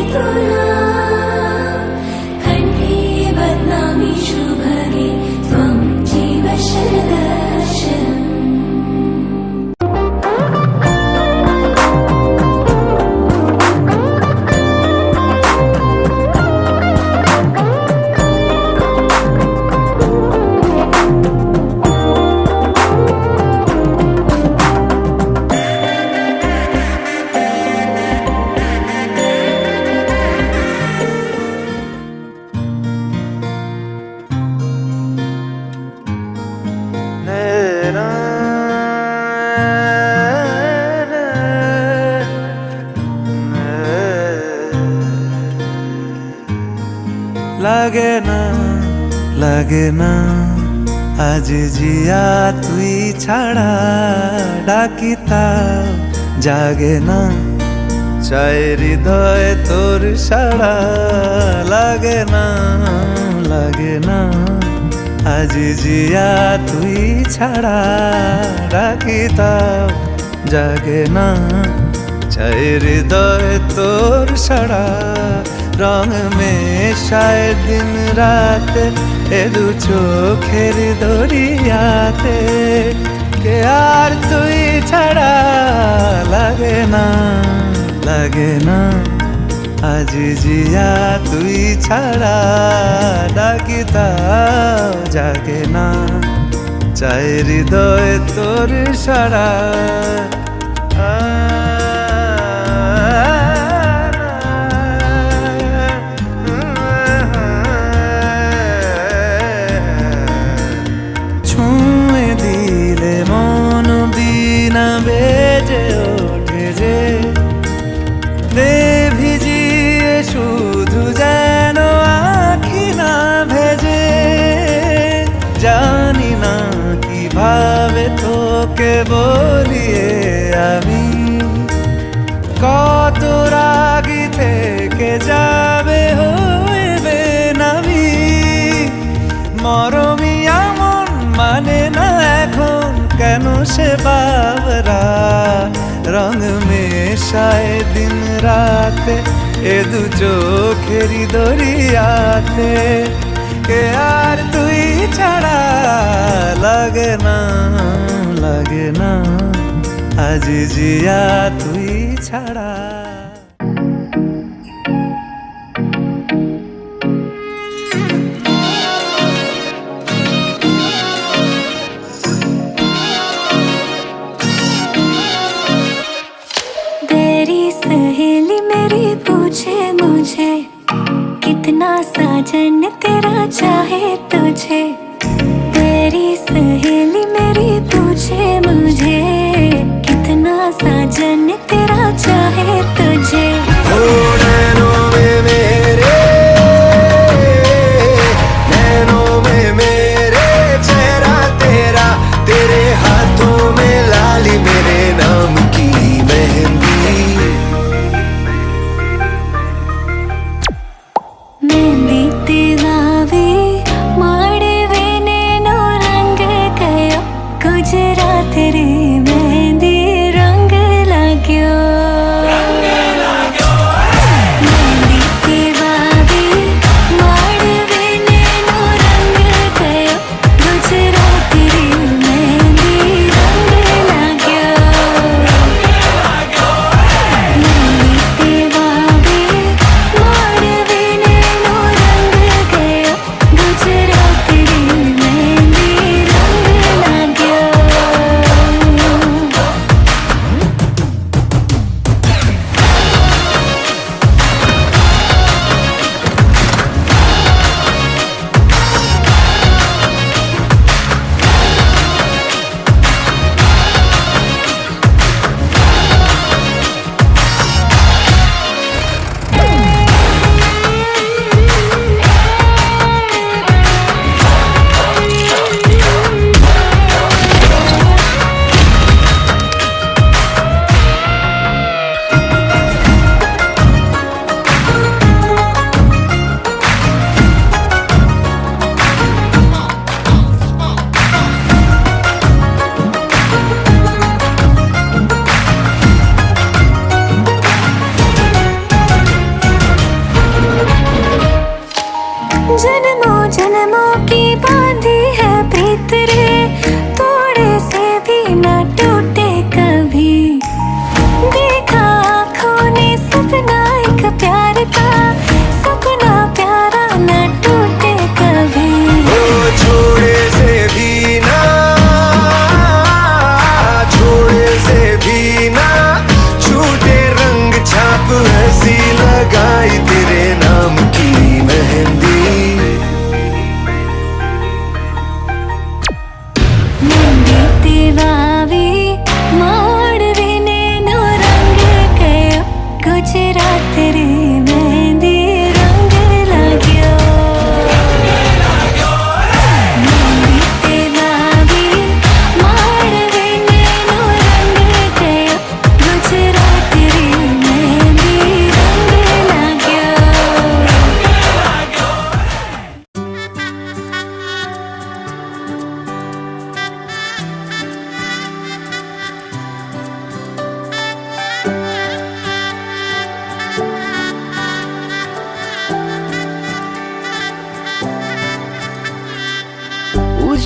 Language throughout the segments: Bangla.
तुला कण्ठे बध्नामि शुभगे त्वं जीव शरदशरम् লাগে না আজ জিয়া তুই ছাড়া ডাকি তাও জাগে না চায় হৃদয় তোর সাড়া লাগে না আজ জিয়া তুই ছাড়া ডাকি তাও জাগে না চায় হৃদয় তোর সাড়া রং মেশায় দিন রাত এ দু চোখের দরিয়াতে কে আর তুই ছাড়া লাগে না আজ জিয়া তুই ছাড়া ডাকি তাও জাগে না চায় হৃদয় তোর সাড়া বেজে ওঠে যে দে ভিজিয়ে শুধু যেন আখি না ভেজে জানি না কিভাবে তোকে বলিয়ে আমি কত রাগি থেকে যাবে হইবে নামি মরমি এমন মানে না এখন কেন সে বাবরা রং মেশায় দিন রাতে এ দু চোখেরি দরিয়াতে কে আর তুই ছাড়া লাগে না আজ জিয়া তুই ছাড়া सहेली मेरी पूछे मुझे कितना साजन तेरा चाहे तुझे तेरी सहेली मेरी पूछे मुझे कितना साजन तेरा चाहे तुझे नैनों में मेरे चेहरा तेरा तेरे हाथों में लाली मेरे नाम की मेहंदी मेहंदी तेरावे माड़े वे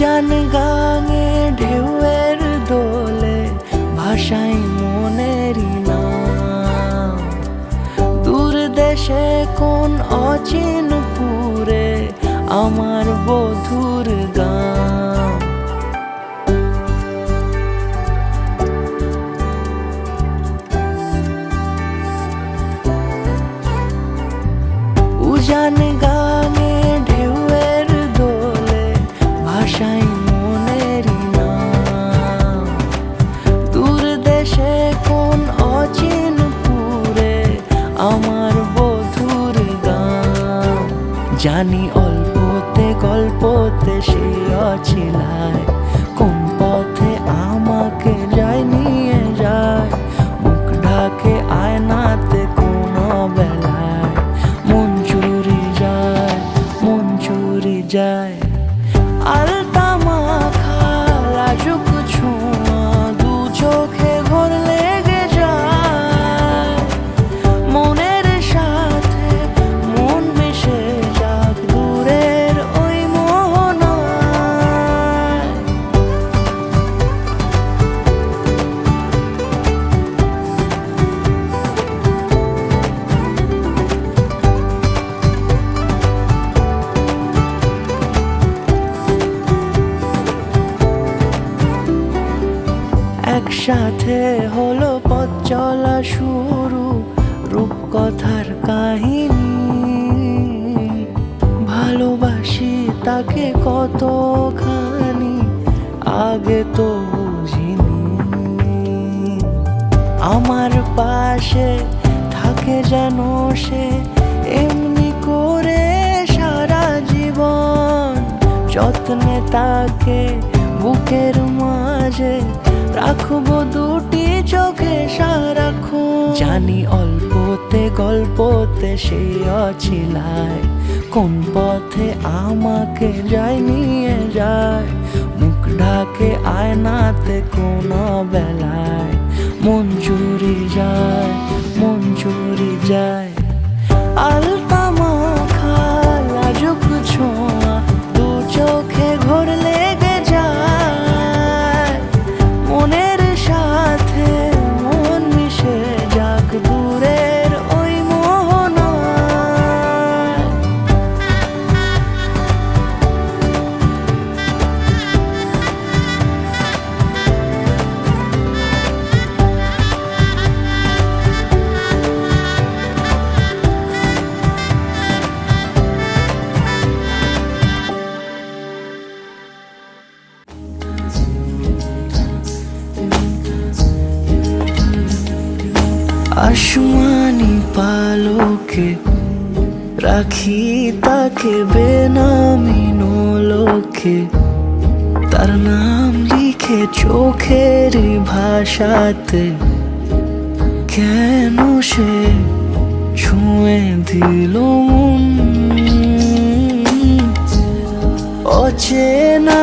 উজান গাঙে ঢেউয়ের দোলে ভাষাই মনেরই নাম। দূর দেশে কোন অচিনপুরে আমার বধুর গান। উজান গাঙে ঢেউয়ের দোলে ভাষাই মনেরই নাম। দূর দেশে কোন অচিনপুরে আমার বধুর গান। জানি অল্পতে গল্পতে সে অছিলায় কোন পথে আমাকে যায় নিয়ে যায়। মুখ ঢাকে আয়নাতে কোন বেলায় মন চুরি যায়, মন চুরি যায়। আলতা মাখা লাজুক ছোঁয়া দু চোখে ঘোর লেগে যায়। মনের সাথে মন মিশে যাক দূরের ওই মোহনায়। একসাথে হলো পথ চলা শুরু, রূপকথার কাহিনী। ভালোবাসি তাকে কতখানি আগে তো বুঝিনি। আমার পাশে থাকে যেন সে এমনি করে সারা জীবন। যত্নে তাকে বুকের মাঝে রাখবো দুটি চোখে সারাক্ষণ। জানি অল্পতে গল্পতে সে অছিলায় কোন পথে আমাকে যায় নিয়ে যায়। মুখ ঢাকে আয়নাতে কোন বেলায় মন চুরি যায়, মন চুরি যায়। আলতা মাখা লাজুক ছোঁয়া দু চোখে ঘোর লেগে যায়। মনের সাথে মন মিশে যাক দূরের ওই মোহনায়। আসমানি পালকে রাখি তাকে বেনামি নোলকে। তার নাম লিখে চোখের ভাষাতে কেন সে ছুঁয়ে দিল মন। অচেনা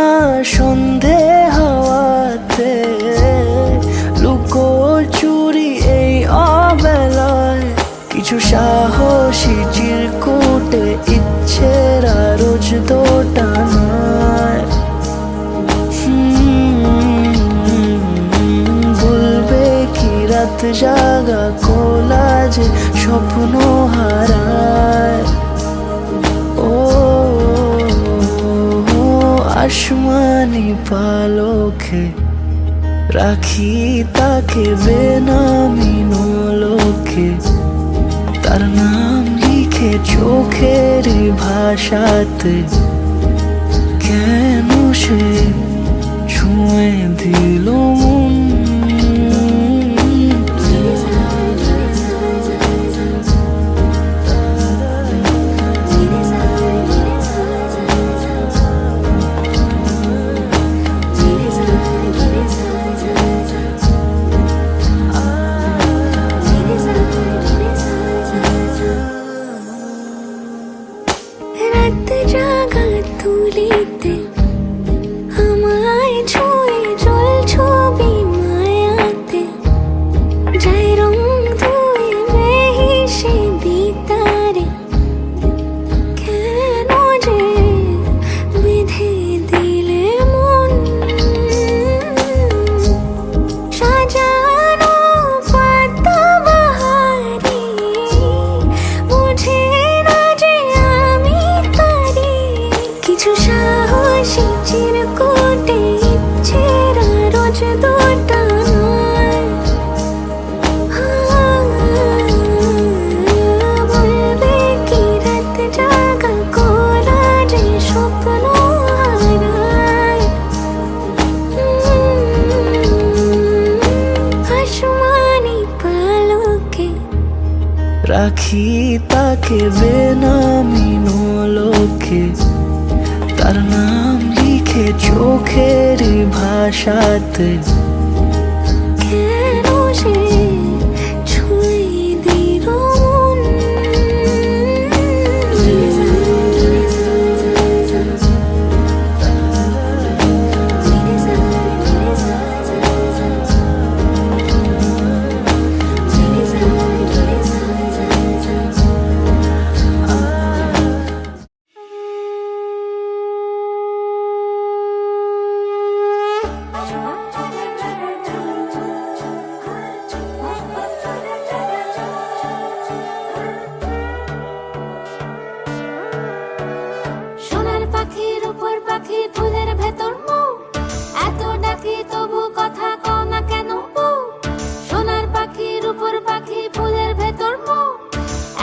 সন্ধে হাওয়াতে লুকো চুরি এই অবেলায়। কিছু সাহসী চিরকুটে ইচ্ছের রোজ দোটানায়। বলবে কি রাত জাগা কোলাজে স্বপ্ন হারায়। ও আসমানি পালকে রাখি তাকে বেনামি নোলকে। তার নাম লিখে চোখের ভাষাতে কেন সে ছুঁয়ে দিল মন। রাত জাগা তুলিতে আমায় ছুঁয়ে জল ছবি রাখি তাকে বেনামি লোকে, তার নাম লিখে চোখের ভাষাতে। কেন সে ছুঁয়ে দিল মন? সোনার পাখির উপর পাখি ফুলের ভেতর মৌ, এত ডাকি তবু কথা কও না কেন বউ? সোনার পাখির উপর পাখি ফুলের ভেতর মৌ,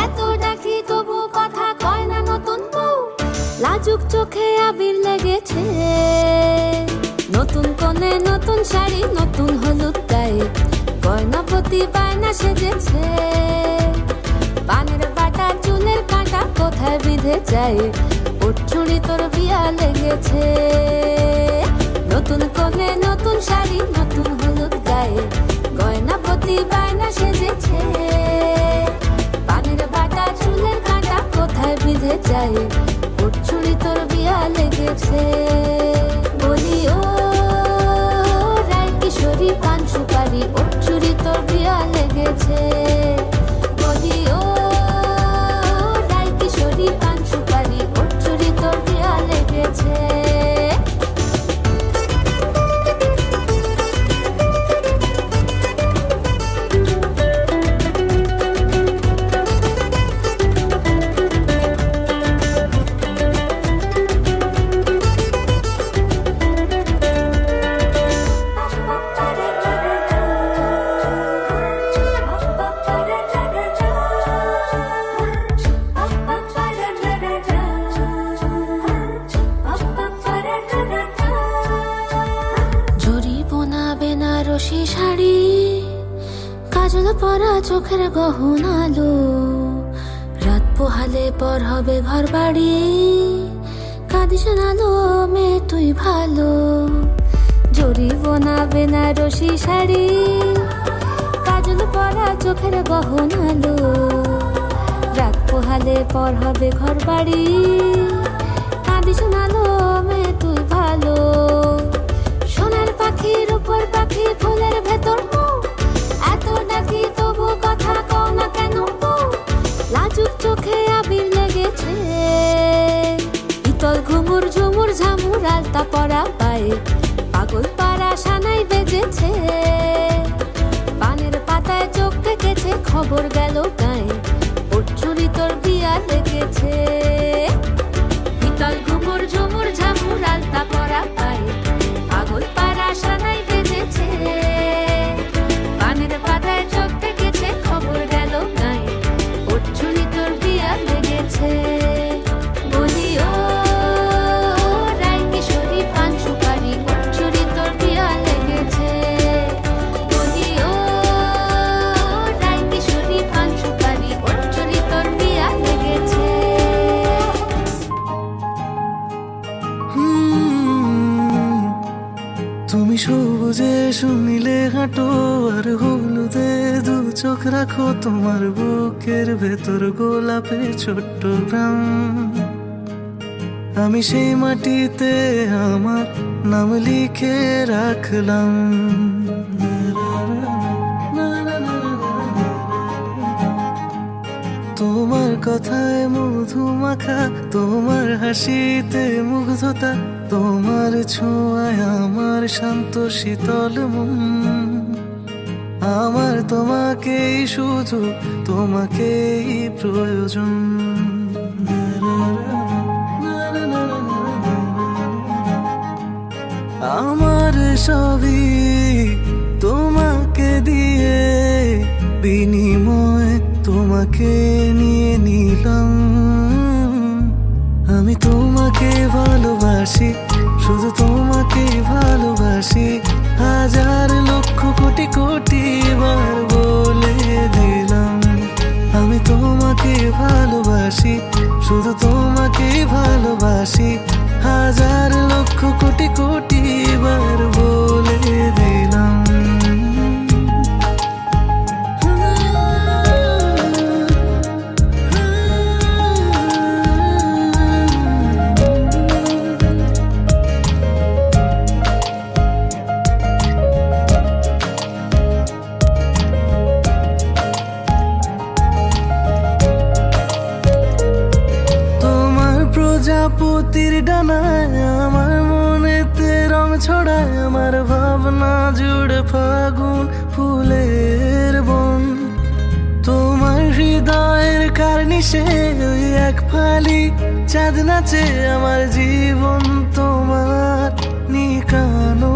এত ডাকি তবু কথা কয় না নতুন বউ। লাজুক চোখে আবির লেগেছে, নতুন কোণে নতুন শাড়ি নতুন হলুদ গায়ে, গয়না প্রতি বায়না সেজেছে। পানের বাটা চুলের কাঁটা কোথায় বিঁধে যায়, ওর চুড়ি তোর বিয়া লেগেছে। নতুন কোণে নতুন শাড়ি নতুন হলুদ গায়ে, গয়না প্রতি বায়না সেজেছে। পানের বাটা চুলের কাঁটা কোথায় বিঁধে যায়, ওর চুড়ি তোর বিয়া লেগেছে। বলি ও রায় কিশোরী পান সুপারি, ওর চুড়ি তোর বিয়া লেগেছে। বলি ও রায় কিশোরী পান সুপারি, ওর চুড়ি তোর বিয়া লেগেছে। জরি বোনা বেনারসি শাড়ি, কাজল পরা চোখের গহনালো, রাত পোহালে পর হবে ঘর বাড়ি, কাঁদিস না লো মেয়ে তুই ভালো। জরি বোনা বেনারসি শাড়ি, কাজল পরা চোখের গহনালো, রাত পোহালে পর হবে ঘর বাড়ি, কাঁদিস না লো মেয়ে তুই ভালো। সোনার পাখির উপর পাখি ফুলের ভেতর মৌ, এত ডাকি তবু কথা কও না কেন বউ? লাজুক চোখে আবির লেগেছে, ইতল ঘুমুর ঝুমুর ঝামুর আলতা পরা পায়ে, পাগল পাড়া সানাই বেজেছে। পানের পাতায় চোখ থেকেছে, খবর গেল গায়ে, ওর চুরি তোর বিয়া লেগেছে। ইতল ঘুমুর ঝুমুর ঝামুর আলতা পরা পায়ে, পাগল পাড়া সানাই বেজেছে। পানের পাতায় চোখ থেকেছে, খবর গেল গায়ে, ওর চুরি তোর বিয়া লেগেছে। বলি ও রায় কিশোরী পান সুপারি, ওর চুরি তোর বিয়া লেগেছে। বলি ও রায় কিশোরী পান সুপারি, ওর চুরি তোর বিয়া লেগেছে। তুমি সবুজে শুনিলে হাঁটো, আর হলুদে দু চোখ রাখো, তোমার বুকের ভেতর গোলাপে ছোট্ট গ্রাম। আমি সেই মাটিতে আমার নাম লিখে রাখলাম। তোমার কথায় মধু মাখা, তোমার হাসিতে মুগ্ধতা, তোমার ছোঁয়ায় আমার শান্ত শীতল মন। আমার তোমাকেই শুধু তোমাকেই প্রয়োজন। আমার সবই তোমাকে দিয়ে, বিনিময় তোমাকে নিয়ে নিলাম। আমি তোমাকে ভালোবাসি, শুধু তোমাকে ভালোবাসি, হাজার লক্ষ কোটি কোটি বার বলে দিলাম। আমি তো তোমাকে ভালোবাসি, শুধু তোমাকেই ভালোবাসি। হাজার লক্ষ কোটি কোটি বার বলে দিলাম। প্রজাপতির ডানায় আমার মনেতে রং ছড়ায়, আমার ভাবনা জুড়ে ফাগুন ফুলের বন। তোমার হৃদয়ের কার্নিশে ওই এক ফালি চাঁদ নাচে, আমার জীবন তোমার নিকানো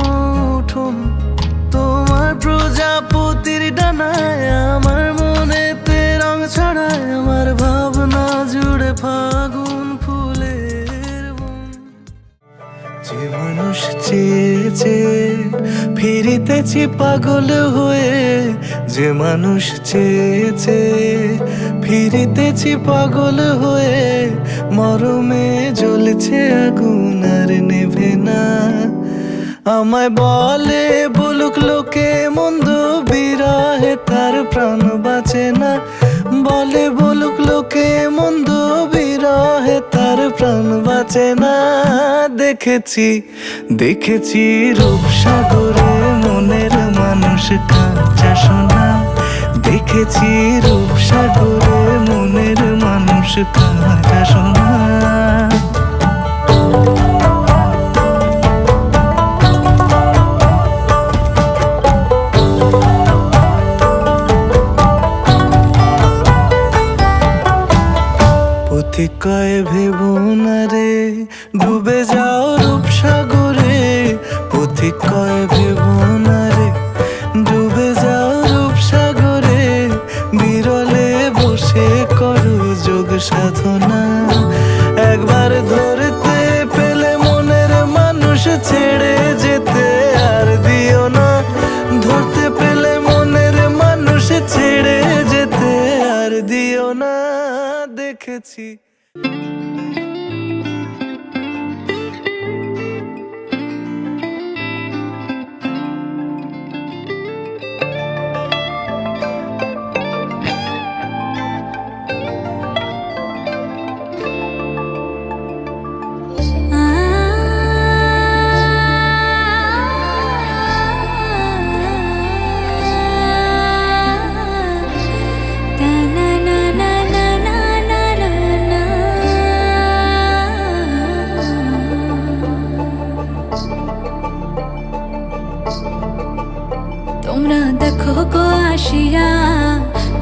উঠোন। তোমার প্রজাপতির ডানায় আমার মনেতে রং ছড়ায়, আমার ভাবনা জুড়ে ফাগুন ফুলের বন। যে মানুষ চেয়েছে ফিরিতেছি পাগল হয়ে, যে মানুষ চেয়েছে ফিরিতেছি পাগল হয়ে, মরমে জ্বলছে আগুন আর নেভে না। আমায় বলে বলুক লোকে মন্দ, বিরহে তার প্রাণ বাঁচে না। বলে বলুক লোকে মন্দ, বিরহে তার প্রাণ বাঁচে না। দেখেছি দেখেছি রূপসাগরে মনের মানুষ কাঁচা সোনা। দেখেছি রূপসাগরে মনের মানুষ কাঁচা সোনা। কয় ভেবো না রে ডুবে যাও রূপসাগরে, পথিক কয় ভেবো না রে ডুবে যাও রূপসাগরে। বিরলে বসে করো যোগ সাধনা, একবার ধরতে পেলে মনের মানুষ ছেড়ে যেতে আর দিও না। ধরতে পেলে মনের মানুষ ছেড়ে যেতে আর দিও না। দেখেছি তোমরা দেখো গো আসিয়া,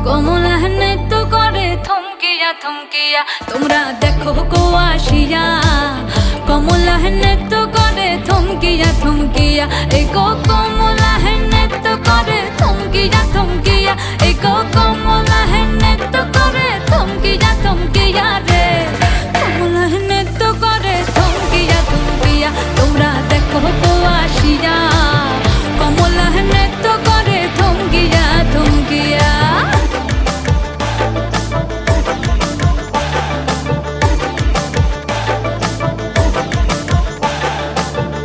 কমলা নৃত্য করে থমকিয়া থমকিয়া। তোমরা দেখো গো আসিয়া, কমলা নৃত্য করে থমকিয়া থমকিয়া। এই গো কমলা নৃত্য করে থমকিয়া থমকিয়া। এই গো কমলা নৃত্য করে থমকিয়া থমকিয়া রে। কমলা নৃত্য করে থমকিয়া থমকিয়া। তোমরা দেখো গো আসিয়া, কমলা নৃত্য করে থমকিয়া থমকিয়া।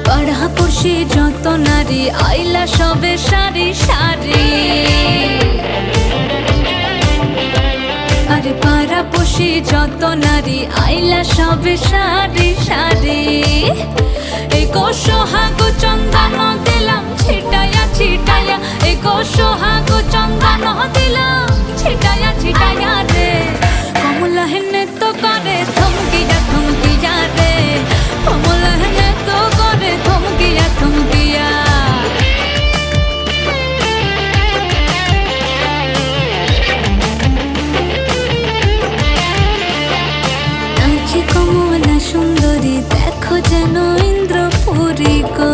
পাড়াপড়শি যত নারী আইলা সবে সারি সারি। আরে পাড়াপড়শি যত নারী আইলা সবে সারি সারি। এই গো সোহাগ চন্দন দিলাম ছিটায়া ছিটায়া। এই গো সোহাগ চন্দন দিলাম ছিটায়া ছিটায়া রে। কমলা নৃত্য করে থমকিয়া থমকিয়া রে। কমলা নৃত্য করে থমকিয়া থমকিয়া। নাচে কমলা সুন্দরী দেখো যেন ইন্দ্রপুরী গো।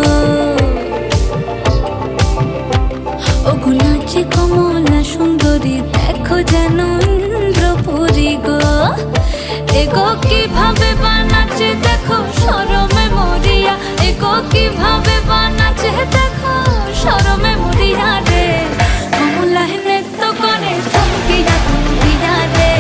ওগো নাচে কমলা সুন্দরী দেখো যেন ইন্দ্রপুরী গো। এগো কিভাবে বানাচ্ছে দেখো শরমে মরিয়া। এগো কিভাবে বানাচ্ছে দেখো শরমে মরিয়া রে। কমলা নৃত্য করে থমকিয়া থমকিয়া রে।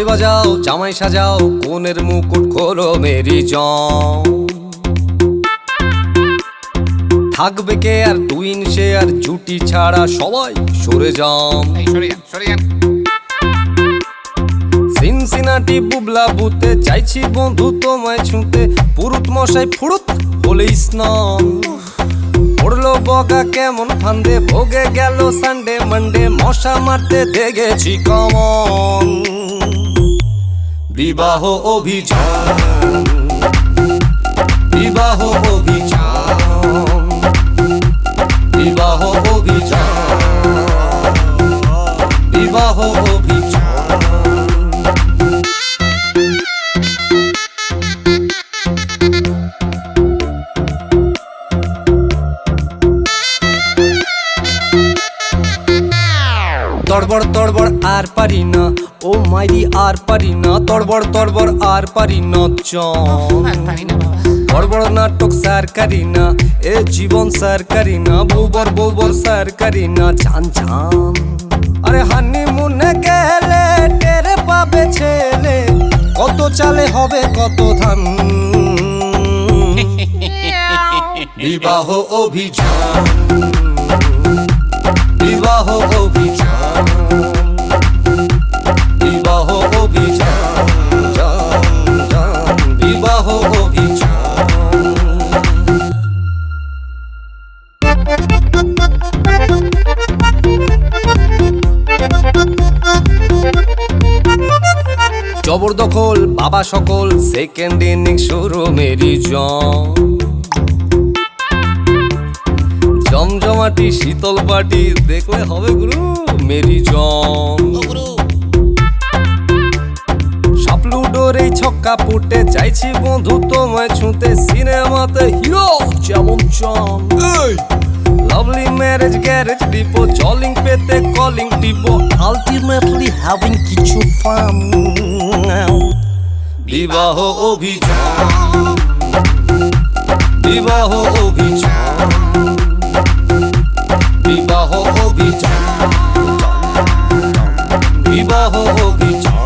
তালি বাজাও জামাই সাজাও কোনের মুকুট খোলো মেরি জম থাকবে কে আর টুইন সে আর জুটি ছাড়া সবাই সরে যাম সিনসিনাটি বুবলা বুতে চাইছি বন্ধু তোমায় ছুঁতে পুরুত মশাই ফুরুত বলে স্নান পড়লো বগা কেমন ফান্দে ভোগে গেল সানডে মানডে মশা মারতে দেখেছি কমন বিবাহ অভিযান বিবাহ অভিযান বিবাহ অভিযান বিবাহ অভিযান তড়বড় তড়বড় আর পারি না ও মাইরি আর পারি না তড়বড় তড়বড় আর পারি না বড় বড় নাটক সার করি না এ জীবন সার করি না বউবর বউবর সার করি না চান চান আরে হানিমুনে গেলে টেরে পাবে ছেলে কত চালে হবে কত ধান বিবাহ অভিযান বিবাহ অভিযান বিবাহ অভিযান বিবাহ অভিযান জবরদখল বাবা সকল সেকেন্ড ইনিংস শুরু মেরি জমজমাটি শীতল পাটি দেখলে হবে গুরু মেরি সাপলুডোর এই ছক্কা পুটে চাইছি বন্ধু তোমায় ছুঁতে সিনেমাতে হিরো যেমন চান লাভলি ম্যারেজ গ্যারেজ ডিপো জলিং পেতে কলিং টিপো আলটিমেটলি হ্যাভিং কিছু ফান বিবাহ অভিযান বিবাহ অভিযান বিবাহ অভিযান বিবাহ অভিযান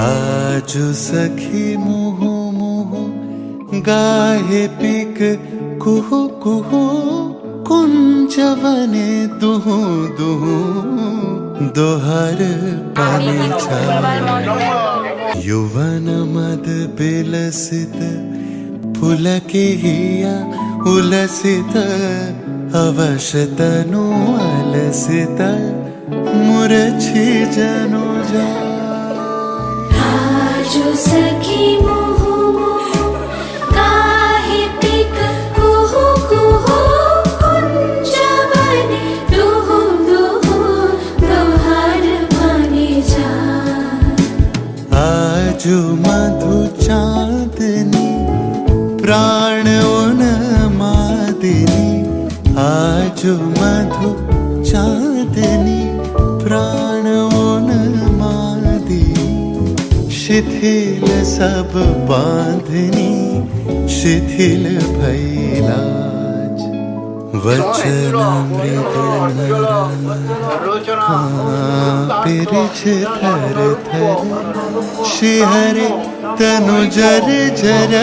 আজ সখী মুহ মুহ গাহে পিক কুহু কুহু কুঞ্জবনে দুহু দুহু দোহর পানে यौवन मद बिलसित पुलके हिया उलसित अवशतनु अलसित मुरछी जनु जा आजु सखी मोह मोह काहे पिक कुहु कुहु कुंजवने दुहु दुहु दोहर बने जा आजु मधु चांदनी प्राण उन्मादिनी आजु मधु चांदनी प्राण उन्मादिनी शिथिल सब बांधनी शिथिल भैलाज वचन पिरिछ थर थर शिहरे तनु जर जर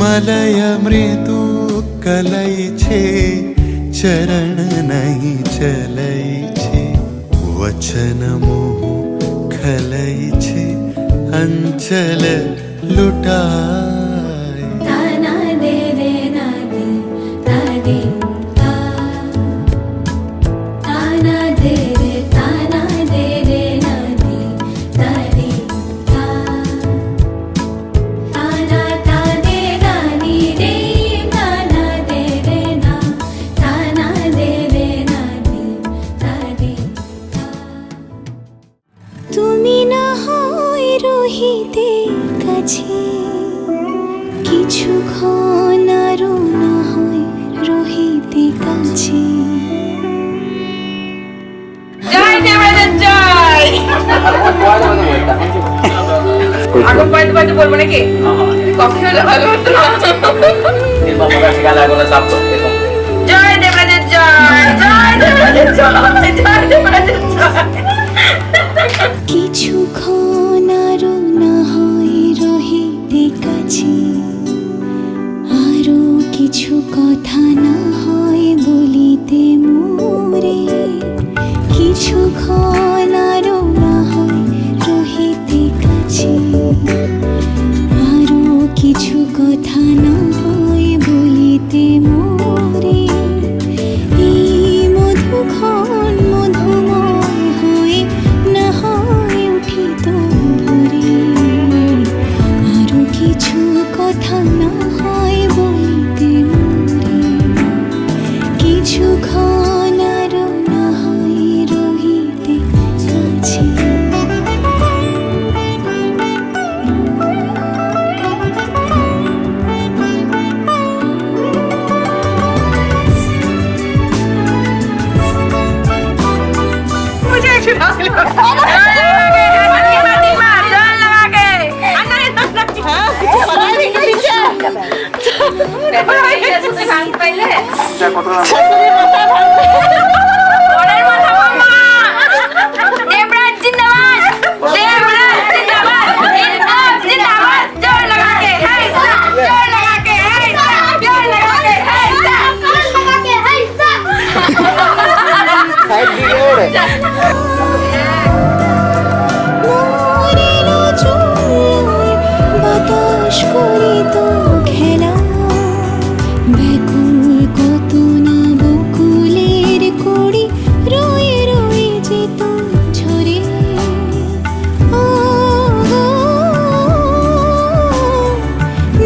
मलय मृदु कलई छे चरण नहीं चलई छे वचन मोह खलई छे अंचल लुटाए ताना दे रे ना दे तादी ता ताना दे रे ना दे तादी ता ताना ता दे रानी रे ताना दे रे ना ताना दे रे ना दे तादी ता তুমি না হয় রহিতে কাছে কিছুক্ষণ আরো না হয় রহিতে কাছে জয় দেবরাজের জয় আগুন পাইতে পাইতে বলবো নাকি কফি হলে ভালো হতো না। জয় দেবরাজের জয়, জয় দেবরাজের জয়, জয় দেবরাজের জয়। কিছুক্ষণ আরো না হয় রহিতে কাছে, আরো কিছু কথা না হয় বলিতে মোরে। কিছুক্ষণ আরো না হয় রহিতে কাছে, আরো কিছু কথা না হয় বলিতে মোরে। এই মধুক্ষণ মধুময় হয়ে না হয় উঠিত ভোরে, আরো কিছু কথা না হয় বলিতে মোরে। কিছুক্ষণ আরো না হয় রহিতে কাছে। मुझे जय लगा के देवराज जिंदाबाद, देवराज जिंदाबाद, इनकलाब जिंदाबाद, जोर लगा के है सब, जोर लगा के है सब, जोर लगा के है सब, जोर लगा के है सब। মরেলো চুলোয় বাতাস করিত খেলা, ব্যাকুল কত না বকুলের কড়ি রয়ে রয়ে যেত ঝরে।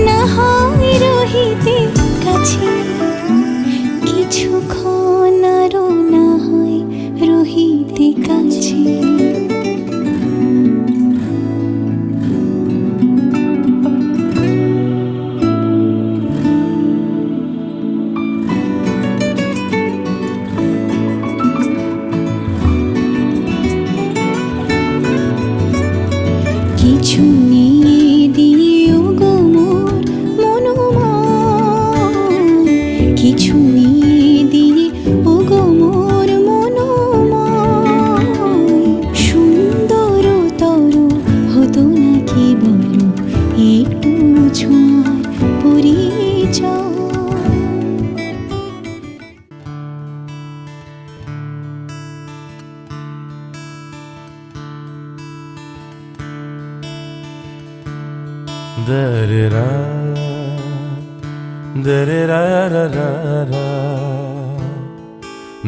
না হয় রহিতে কাছে, কিছুক্ষণ আরো না হয় রহিতে কাছে। কিছু নিয়ে দিও গো মোর মনোময়, কিছু নিয়ে দিয়ে ও গো মোর মনোময়। সুন্দর তর হতো নাকি বলো একটু ছোঁয়ার পরিচয়। Da-da-da, da-da-da-da-da-da,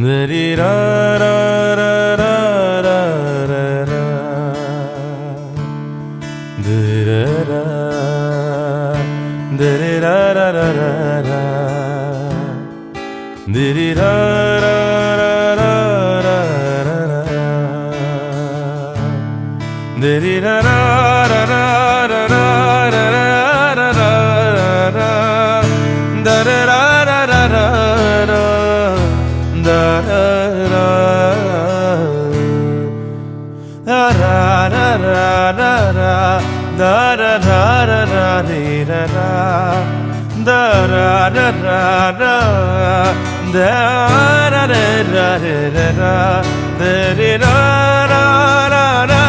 da-dee-da-da-da-da-da-da, da-da-da, da-dee-da-da-da-da-da, dee-dee-da-da-da-da-da, dee-dee-da-da-da-da-da-da.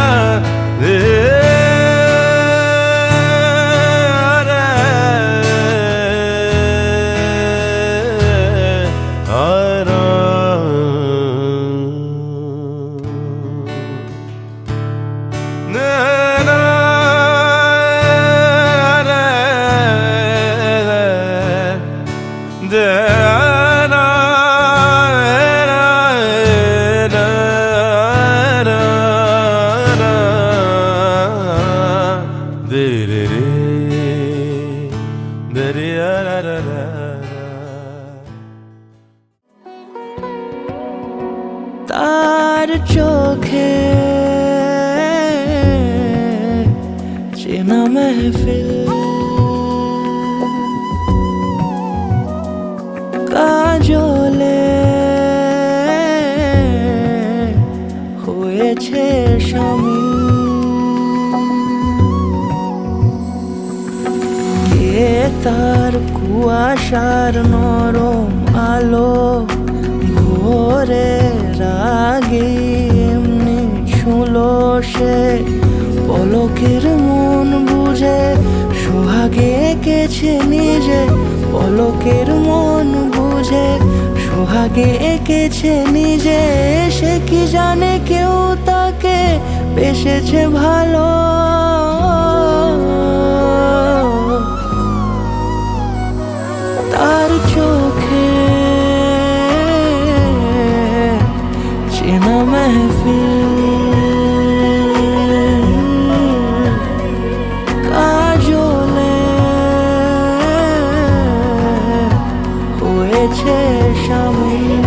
তার চোখে চেনা মেহফিল, কাজলে হয়েছে শামিল। তার কুয়াশার নরম আলো ভোরের আগে এমনি ছুলো সে পলকের মন বুঝে সোহাগে এঁকেছে নিজে পলকের মন বুঝে সোহাগে এঁকেছে নিজে সে কি জানে কেউ তাকে বেসেছে ভালো তার চোখে চেনা মেহফিল কাজলে হয়েছে শামিল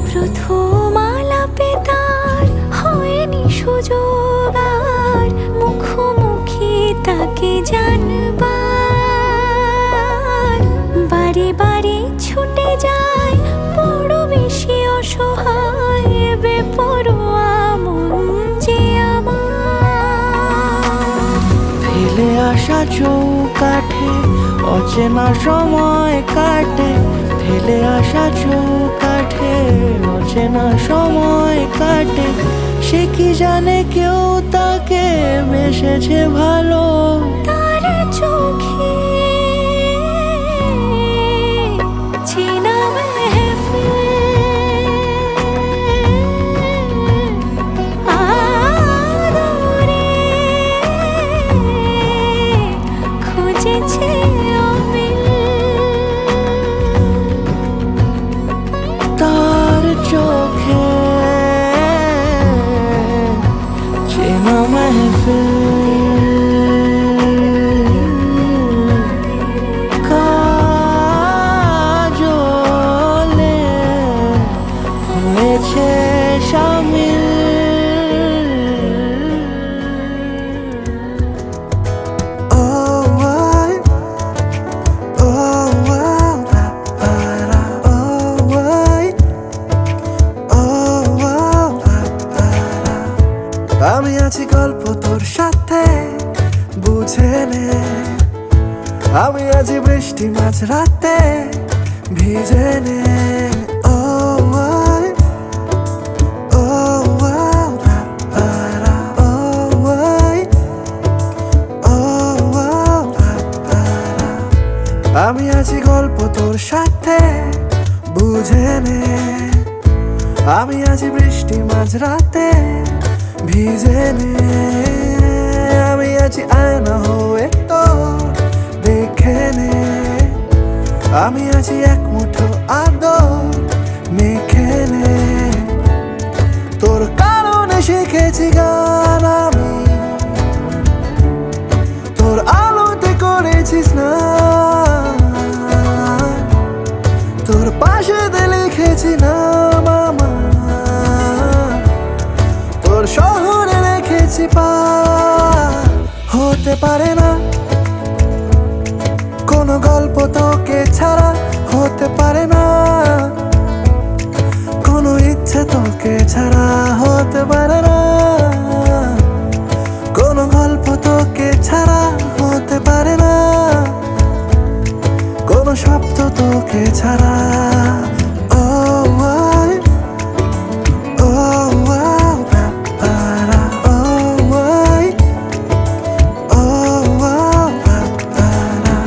প্রথম আলাপে তার হয়নি সুযোগ আর মুখোমুখি তাকে জানবার বারে বারে ছুটে যায় বড় বেশি অসহায় বেপরোয়া মন যে আমার ফেলে আসা চৌকাঠে অচেনা সময় কাটে ফেলে আসা চৌকাঠে অচেনা সময় কাটে সে কি জানে কেউ তাকে বেসেছে ভালো তার চোখে চেনা মেহফিল আদরে খুঁজেছে অমিল তার চোখে চেনা মেহফিল কাজলে হয়েছে শামিল আমি আছি গল্প তোর সাথে বুঝে নে আমি আছি বৃষ্টি মাঝ রাতে ভিজে নে ও আই, ও আও, রা, ও আই, ও আও, রা। আমি আছি গল্প তোর সাথে বুঝে নে আমি আছি বৃষ্টি মাঝ রাতে ভিজে নে আমি আছি আয়না হয়ে তোর দেখে নে আমি আছি এক মুঠো আদর মেখে নে তোর কারণে শিখেছি গান আমি তোর আলোতে করেছিস না তোর পাশে লিখেছি নাম আমার তোর শহরে রেখেছি পা হতে পারে না কোনো গল্প তোকে ছাড়া হতে পারে না কোনো ইচ্ছে তোকে ছাড়া হতে পারে না কোনো গল্প তোকে ছাড়া হতে পারে না কোনো শব্দ তোকে ছাড়া ও আই, ও আও, রা, ও আই, ও আও, রা।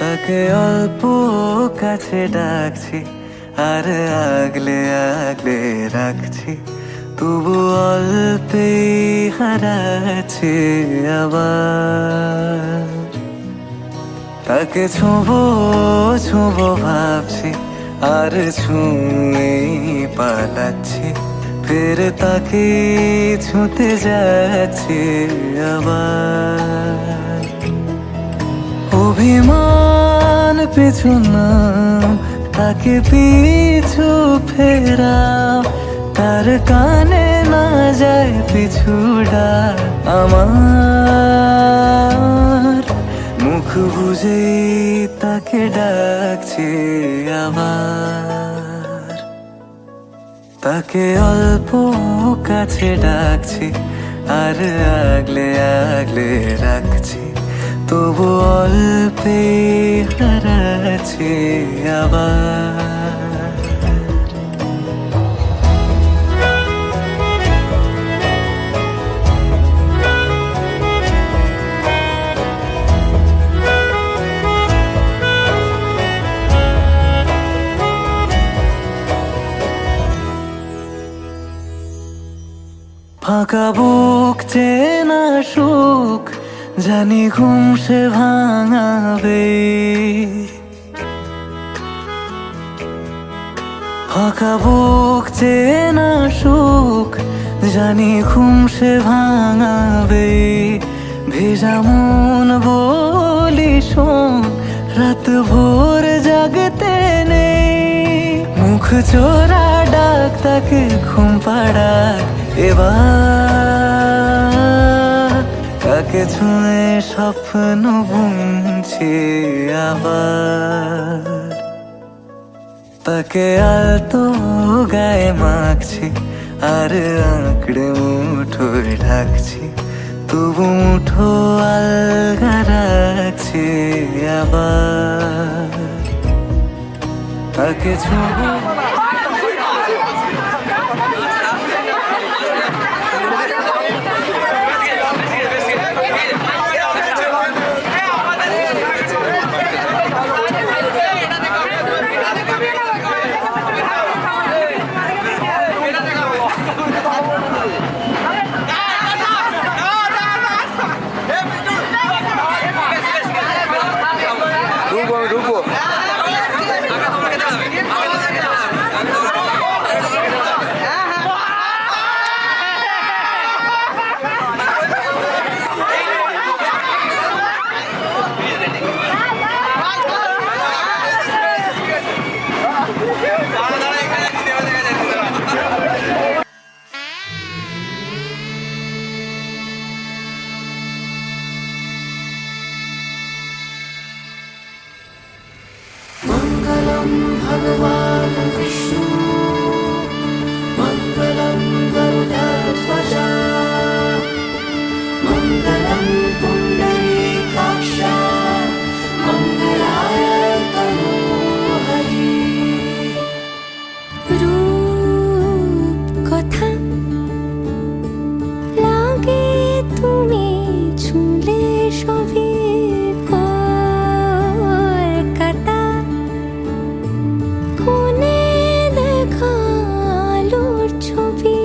তাকে অল্প কাছে ডাকছি আর আগলে আগলে রাখছি, তবু অল্পে হারাচ্ছে আবার। তাকে ছোঁবো ছোঁবো ভাবছি, আর ছুঁয়ে পালাচ্ছি, ফের তাকে ছুঁতে যাচ্ছে আবার। অভিমান পিছু নাম, তাকে পিছু ফেরাও, তার কানে না যায় পিছু ডাক আমার। মুখ বুঝে তাকে ডাকছে আবার। তাকে অল্প কাছে ডাকছি, আর আগলে আগলে রাখছি, তবু অল্পে হারাচ্ছে আবার। ফাঁকা বুক চেনা সুখ, জানি ঘুম সে ভাঙাবে। ফাঁকা বুক চেনা সুখ, জানি ঘুম সে ভাঙাবে। ভেজা মন বলি শোন, রাত ভোর জাগতে নেই। মুখ চোরা ডাক তাকে ঘুম পাড়াক এবার। তাকে ছুঁয়ে স্বপ্ন বুনছি আবার। তাকে আলতো গায়ে মাখছি, আর আঁকড়ে মুঠোয় ঢাকছি, তবু মুঠো আলগা রাখছি আবার। তাকে ছোঁবো मंगलम भगवान विष्णु, मंगलम गरुड़ध्वज, मंगलम पुंडरीकाक्ष, मंगलाय तनोहरि। রূপ কথা লাগে তুমি ছুঁলে সবই কলকাতা। কোনে দেখা আলোর ছবি,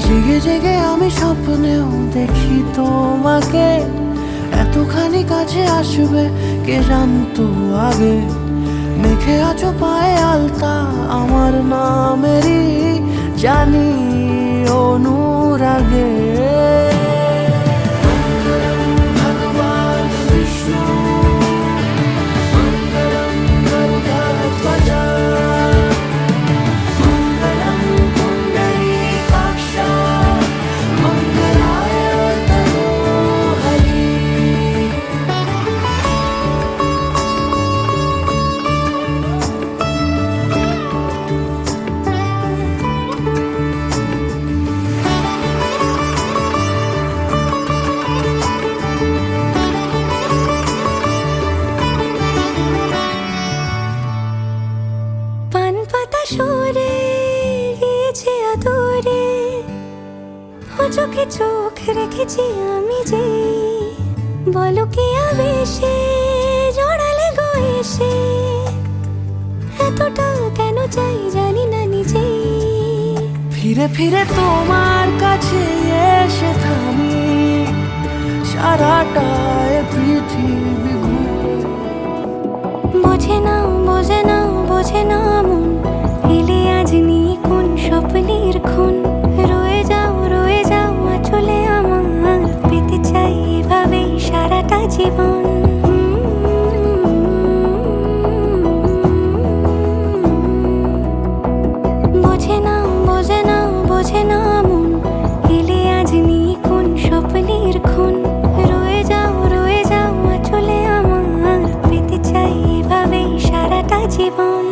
জেগে জেগে আমি স্বপ্নেও দেখি তোমাকে। এতখানি কাছে আসবে কে জানতো আগে। মেখে আছো পায়ে আলতা আমার নামেরই, জানি অনুরাগে। ভগবান বিষ্ণু, মঙ্গলম গরুড়ধ্বজ, মঙ্গলম পুণ্ডরীকাক্ষ, মঙ্গলায় তনোহরি। পান পাতা সরে গিয়েছে আদরে, ও চোখে চোখ রেখেছি আমি যে। বলো কি আবেশে জড়ালে গো এসে, এতটা কেন চাই ফিরে ফিরে তোমার কাছে এসে থামি, সারাটা এ পৃথিবী ঘুরে। বোঝে না বোঝে না বোঝে না মন, এলে আজ নিয়ে কোন স্বপ্নের খুন। রয়ে যাও চলে আমার, পেতে চাই এভাবেই সারাটা জীবন। বোঝে না বোঝে না বোঝে না মন, এলে আজ নিয়ে কোন স্বপ্নের খুন। রয়ে যাও চলে আমার, পেতে চাই এভাবেই সারাটা জীবন।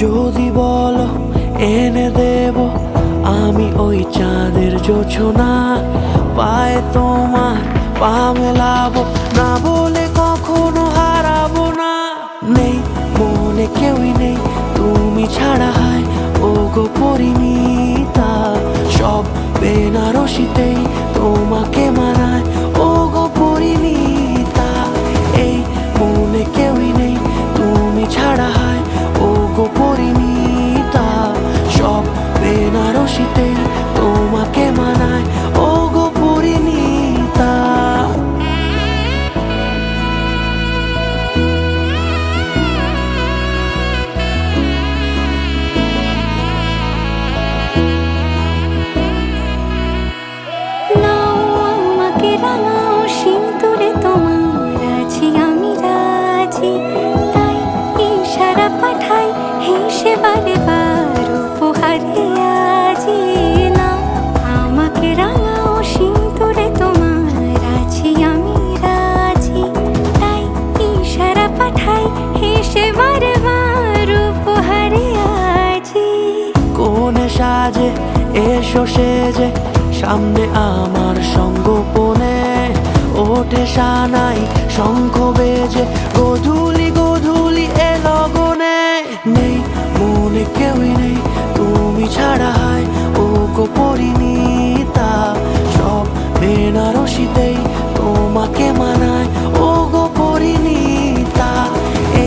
যদি বলো এনে দেব আমি ওই চাঁদের জোছনা, পায়ে তোমার পা মেলাবো, না বলে কখনো হারাবো না। নেই মনে কেউই নেই তুমি ছাড়া, হায় ও গো পরিণীতা। সব বেনারসিতেই তোমাকে মানায় ও গো পরিণীতা। এই মনে কেউই নেই তুমি ছাড়া, হায় ও গো পরিণীতা। সব বেনারসিতেই তোমাকে মানায় ও গো পরিণীতা। নাও আমাকে রাঙাও সিঁদুরে তোমার, আছি আমি রাজি। তাই ইশারা পাঠাই হেসে বারে বার উপহারে আজি। নাও আমাকে রাঙাও সিঁদুরে তোমার, আছি আমি রাজি। তাই ইশারা পাঠাই হেসে বারে বার উপহারে আজি। কোনে সাজে এসো সেজে সামনে আমার সঙ্গোপনে, ওঠে সানাই শঙ্খ বেজে গধূলি গধূলি এ লগনে। নেই মনে কেউই নেই তুমি ছাড়া, হায় ও গো পরিণীতা। সব বেনারসিতেই তোমাকে মানায় ও গো পরিণীতা।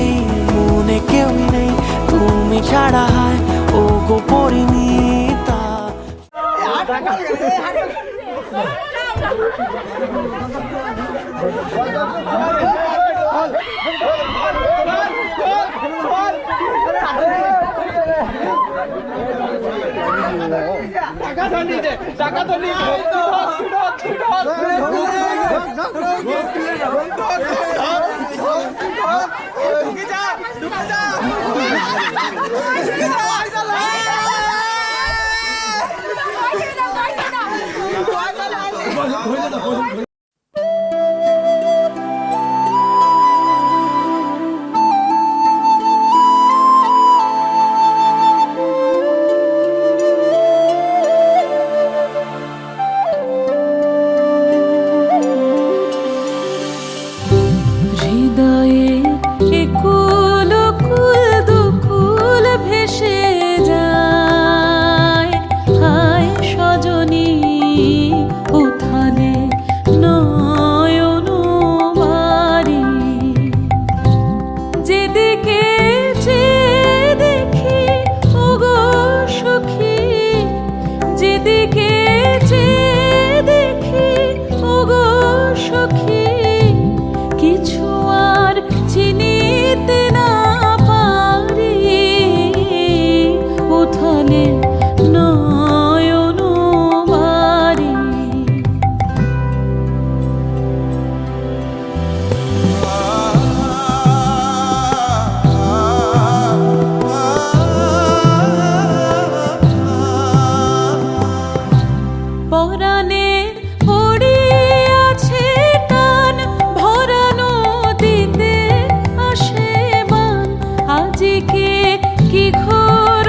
এই মনে কেউই নেই তুমি ছাড়া, হায় ও গো পরিণীতা। হৃদয়ে একুল কুল দুকুল ভেসে যায়, হায় সজনী উথালে নয়ন বাড়ি। যেদিকে চেয়ে দেখি ওগো সখী, যেদিকে চেয়ে দেখি ওগো সখী, কিছু আর চিনিতে না পারি। উথালে নয়ন বাড়ি। পরাণে পড়িয়াছে টান, ভরা নদীতে আসে বান। আজিকে কি ঘোর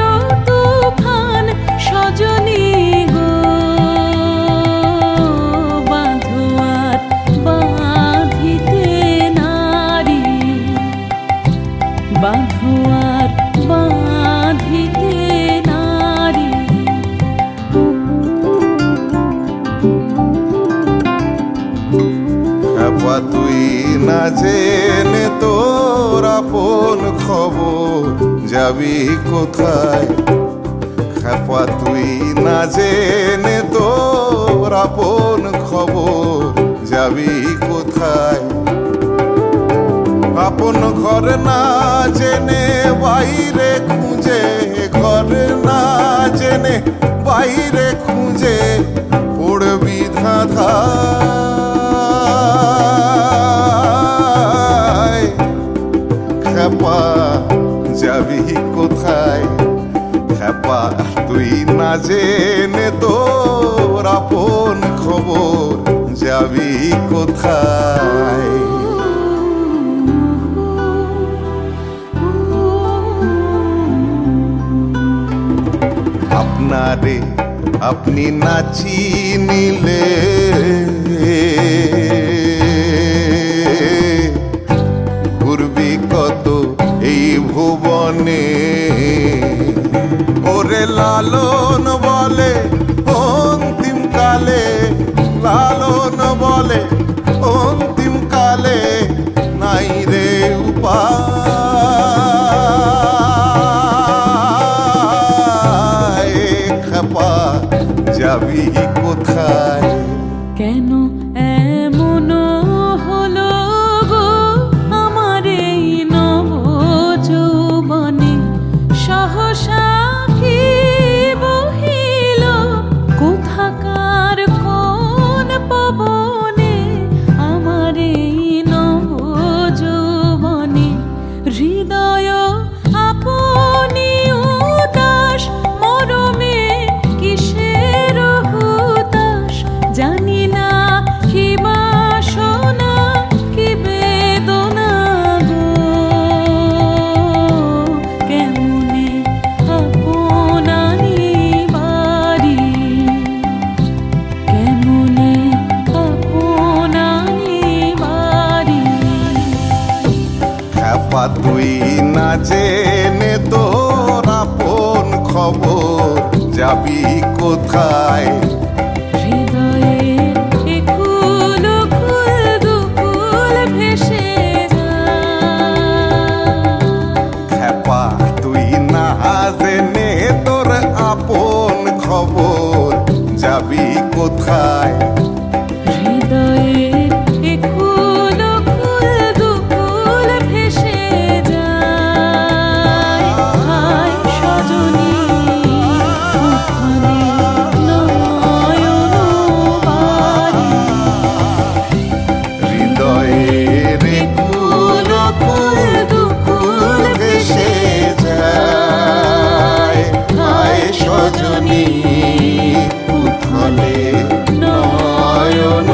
তুফান সজনী গো, বাঁধো আর বাঁধিতে নারী। বাঁধো আর বাঁধিতে নারী। খাপা তুই না জেনে তোর আপন খবর যাবি কোথায়? খেপা তুই না জেনে তোর আপন খবর যাবি কোথায়? আপন ঘর না জেনে বাইরে খুঁজে, ঘর না জেনে বাইরে খুঁজে পড়বি ধাঁধায়। খেপা যাবি কোথায়? খেপা তুই না জেনে তোর আপন খবর যাবি কোথায়? আপনারে আপনি না চিনিলে ঘুরবি কত এই ভুবনে। ওরে লালন বলে অন্তিম কালে, লালন বলে অন্তিম কালে নাই রে উপায়। খেপা যাবি কোথায়? কেন এমন হলো গো আমার এই নব যৌবনে? সহসা কি বহিল কোথাকার কোন পবনে? আমার এই নব যৌবনে হৃদয় আপনি উদাস, মরমে কিসের হুতাশ? জানি না কি বাসনা কি বেদনা গো, কেমনে আপনারি বাড়ি, কেমনে আপনারি বাড়ি। খেপা তুই না জেনে তোর আপন খবর যাবি কোথায়? হৃদয়ের একুল কুল দুকুল ভেসে যায়। খেপা তুই না জেনে তোর আপন খবর যাবি কোথায়? হৃদয়ের একুল কুল দুকুল ভেসে যায়। হায় সজনী উঠানে নয়ন বাড়ি, হৃদয়ের কুল কুল দুকুল ভেসে যায়। হায় সজনী উথলে নয়ন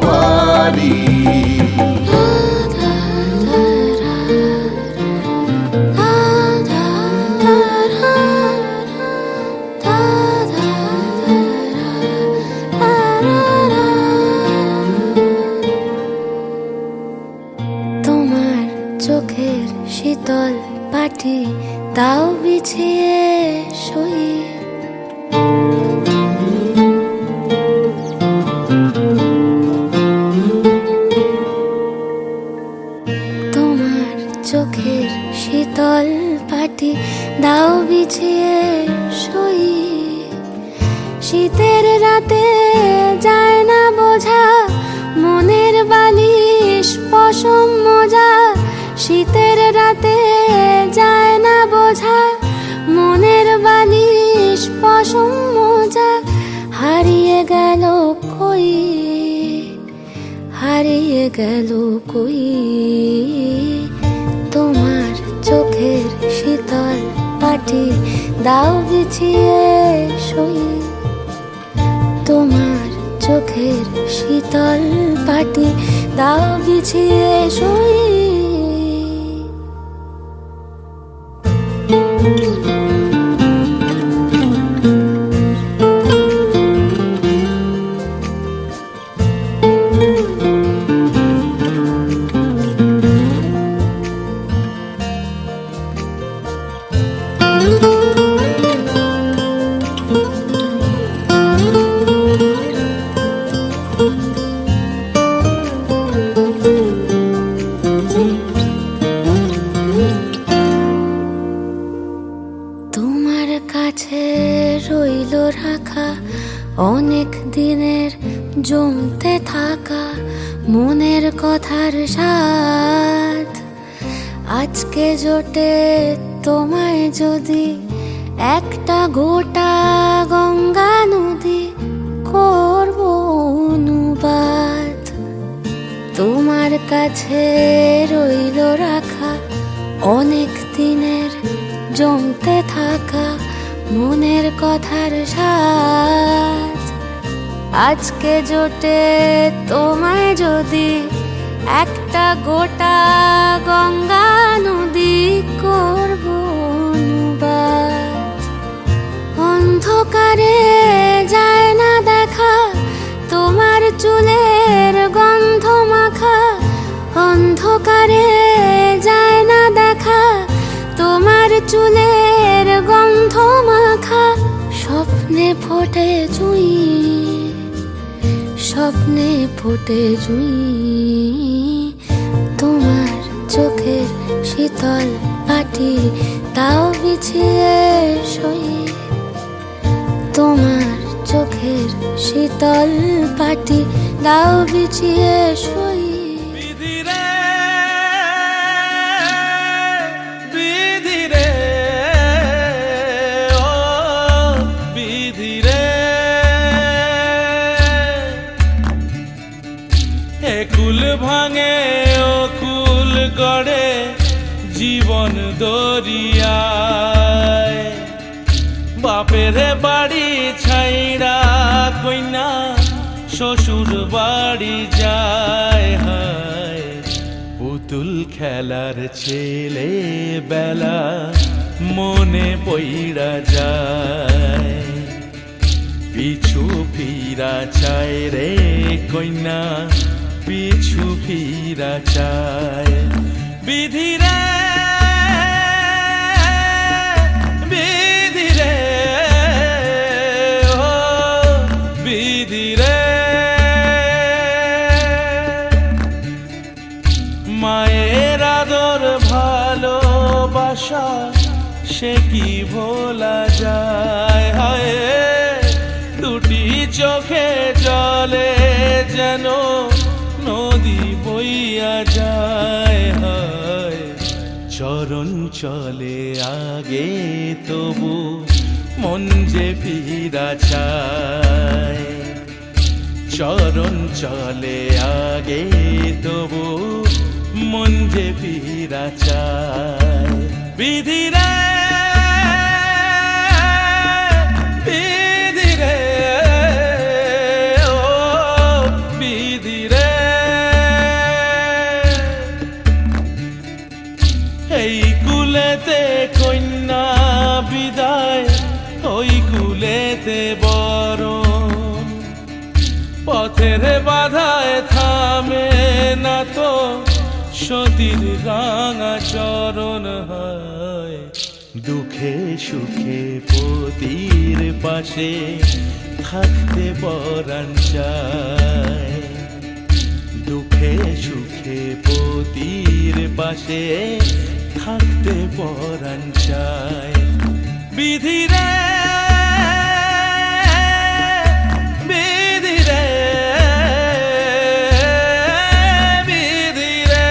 বাড়ি। তোমার চোখের শীতল পাটি তাও বিছিয়ে শুই। তোমার চোখের শীতল পাটি দাও বিছিয়ে শুই। শীতের রাতে যায় না বোঝা মনের বালিশ পশম মোজা। শীতের রাতে যায় না বোঝা মনের বালিশ পশম মোজা। হারিয়ে গেল কই, হারিয়ে গেল কই তোমার চোখের শীতল পাটি দাও বিছিয়ে শুই। তোমার চোখের শীতল পাটি দাও বিছিয়ে শুই। তোমার কাছে রইল রাখা অনেক দিনের জমতে থাকা মনের কথার স্বাদ আজকে জোটে তোমায় যদি একটা গোটা গঙ্গা নদী করব অনুবাদ তোমার কাছে রইল রাখা অনেক দিনের জমতে থাকা মনের কথার স্বাদ আজকে জোটে তোমায় যদি একটা গোটা গঙ্গা নদী করব অনুবাদ অন্ধকারে যায় না দেখা তোমার চুলের গন্ধ মাখা অন্ধকারে যায় না দেখা তোমার চুলের গন্ধ মাখা স্বপ্নে ফোটে জুঁই স্বপ্নে ফোটে জুঁই তোমার চোখের শীতল পাটি তাও বিছিয়ে সই তোমার চোখের শীতল পাটি দাও বিছিয়ে সই কুল ভাঙে ও কুল গড়ে জীবন দরিয়ায় বাপের বাড়ি ছাইড়া কইনা শ্বশুর বাড়ি যায় হায় পুতুল খেলার ছেলে বেলা মনে পইড়া যায় পিছু ফিরা চায় রে কইনা পিছু ফিরা চায় বিধিরে বিধিরে ও বিধিরে মায়ের আদর ভালোবাসা সে কি ভোলা যায় হায় দুটি চোখে জলে যেন নদী বইয়া যায় হায় চরণ চলে আগে তবু মন যে ফিরা চায় চরণ চলে আগে তবু মন যে ফিরা চায় বিধিরে বিধিরে ও বিধিরে এই কুলেতে কন্যা বিদায় ওই কুলেতে বরণ পথের বাধায় থামে না তো সতীর রাঙা চরণ হয় দুঃখে সুখে পতির পাশে থাকতে পরাণ চায় দুঃখে সুখে পতির পাশে থাকতে পরাণ চায় বিধিরে বিধিরে বিধিরে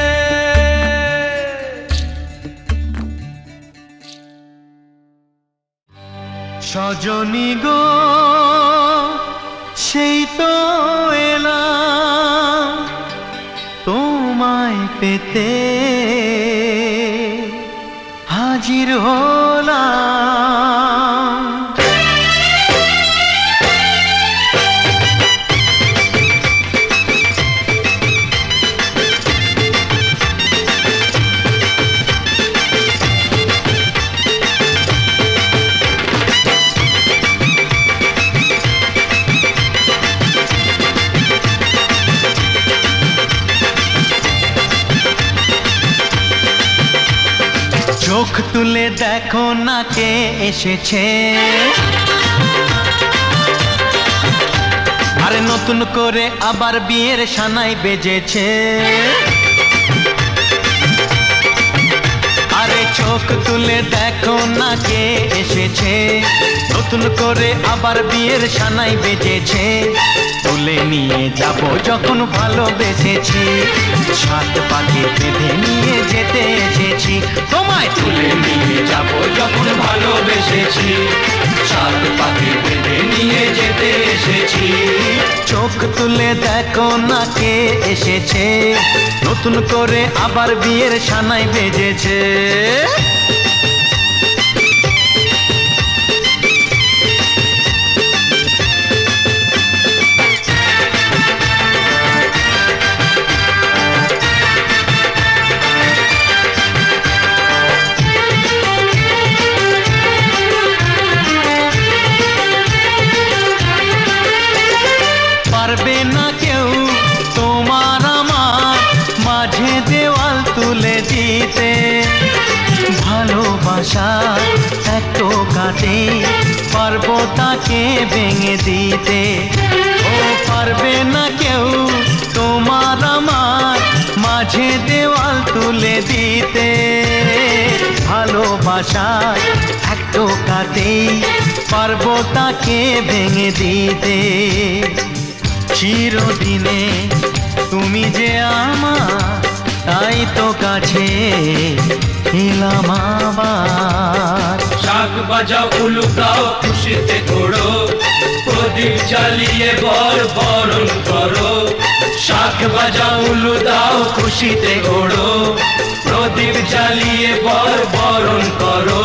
সজনী গো সেই তো এলাম তোমায় পেতে হাজির হলাম চোখ তুলে দেখো না কে এসেছে আরে নতুন করে আবার বিয়ের সানাই বেজেছে আরে চোখ তুলে দেখো না কে এসেছে, নতুন করে আবার বিয়ের সানাই বেজেছে। তুলে নিয়ে যাব যখন ভালোবেসেছি, সাত পাকে বেঁধে নিয়ে যেতে এসেছি। তোমায় তুলে নিয়ে যাব যখন ভালোবেসেছি, সাত পাকে বেঁধে নিয়ে যেতে এসেছি। চোখ তুলে দেখো না কে এসেছে, নতুন করে আবার বিয়ের সানাই বেজেছে। পারবে না কেউ তোমার আমার মাঝে দেওয়াল তুলে দিতে, ভালোবাসা একটু কাটে পারবো তাকে ভেঙে দিতে। ও পারবে না কেউ তোমার আমার মাঝে দেওয়াল তুলে দিতে, ভালোবাসা একটু কাটে পারবো তাকে ভেঙে দিতে। চিরদিনে তুমি যে আমার, তাই তো কাছে এলাম আবার। শাক বাজাও উলু দাও খুশিতে ঘোড়ো, প্রদীপ জ্বালিয়ে বর বরণ করো। শাক বাজাও উলু দাও খুশিতে ঘোড়ো, প্রদীপ জ্বালিয়ে বর বরণ করো।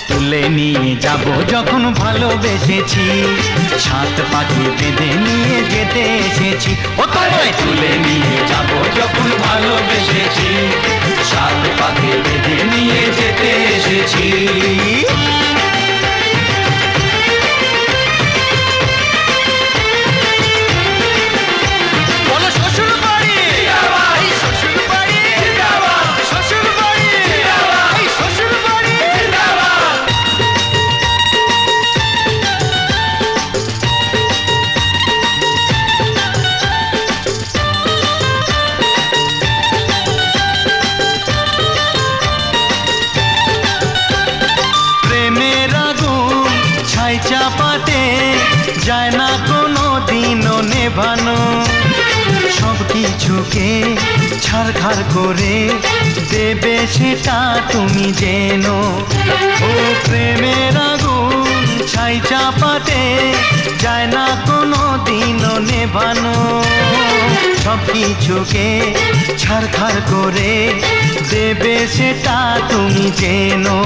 তুলে নিয়ে যাব যখন ভালোবেসেছি, সাত পাখি বেঁধে নিয়ে যেতে এসেছি। ও তোমায় তুলে নিয়ে যাব যখন ভালোবেসেছি, সাত পাখি বেঁধে নিয়ে যেতে এসেছি। বলো শ্বশুর বাড়ি, এই শ্বশুর বাড়ি, শ্বশুর বাড়ি, এই শ্বশুর বাড়ি। প্রেমের আগুন ছাই চাপাতে যায় না কোনো দিনও নেভানো, সব কিছুকে ছাড়খাড় করে দেবে সেটা তুমি জেনো। ও প্রেমের আগুন ছাই চাপাতে যায় না কোনো দিনও নেভানো, সব কিছুকে ছাড়খাড় করে দেবে সেটা তুমি জেনো।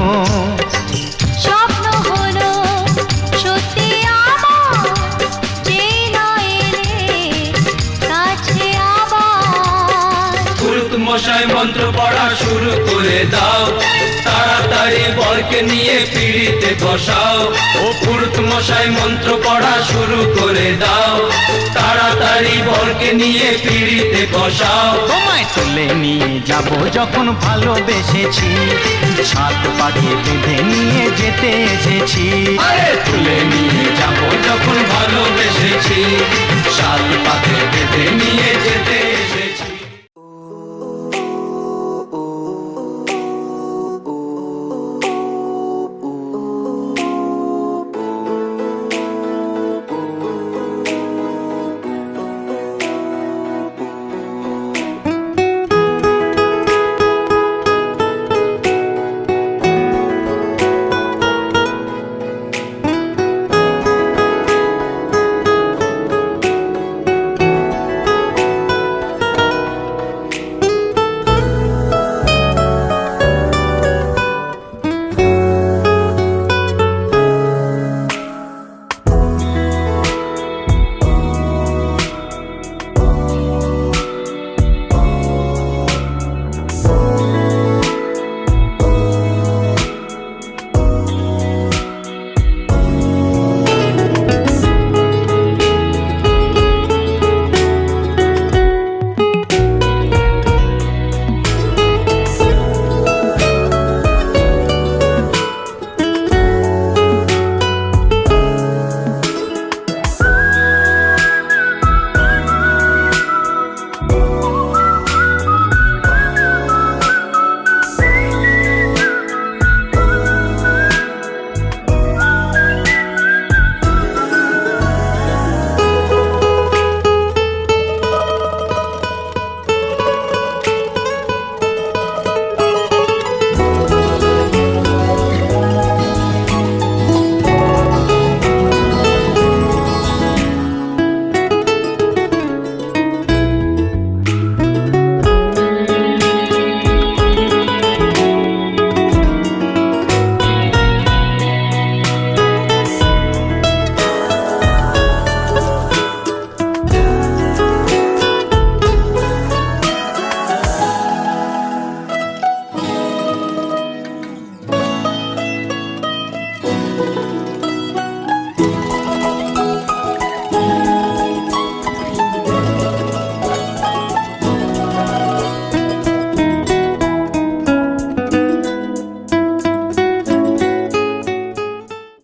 স্বপ্ন হলো সত্যি আমার, যে না এলে কাছে আবার। পুরুত মশাই মন্ত্র পড়া শুরু করে দাও, তাড়াতাড়ি বরকে নিয়ে পিড়িতে বসাও। ও পুরুত মশাই মন্ত্র পড়া শুরু করে দাও, তাড়াতাড়ি বরকে নিয়ে পিড়িতে বসাও। তোমায় তুলে নিয়ে যাব যখন ভালোবেসেছি, সাত পাখি বেঁধে নিয়ে যেতে এসেছি। আরে তুলে নিয়ে যাব যখন ভালোবেসেছি, সাত পাকে বেঁধে নিয়ে যেতে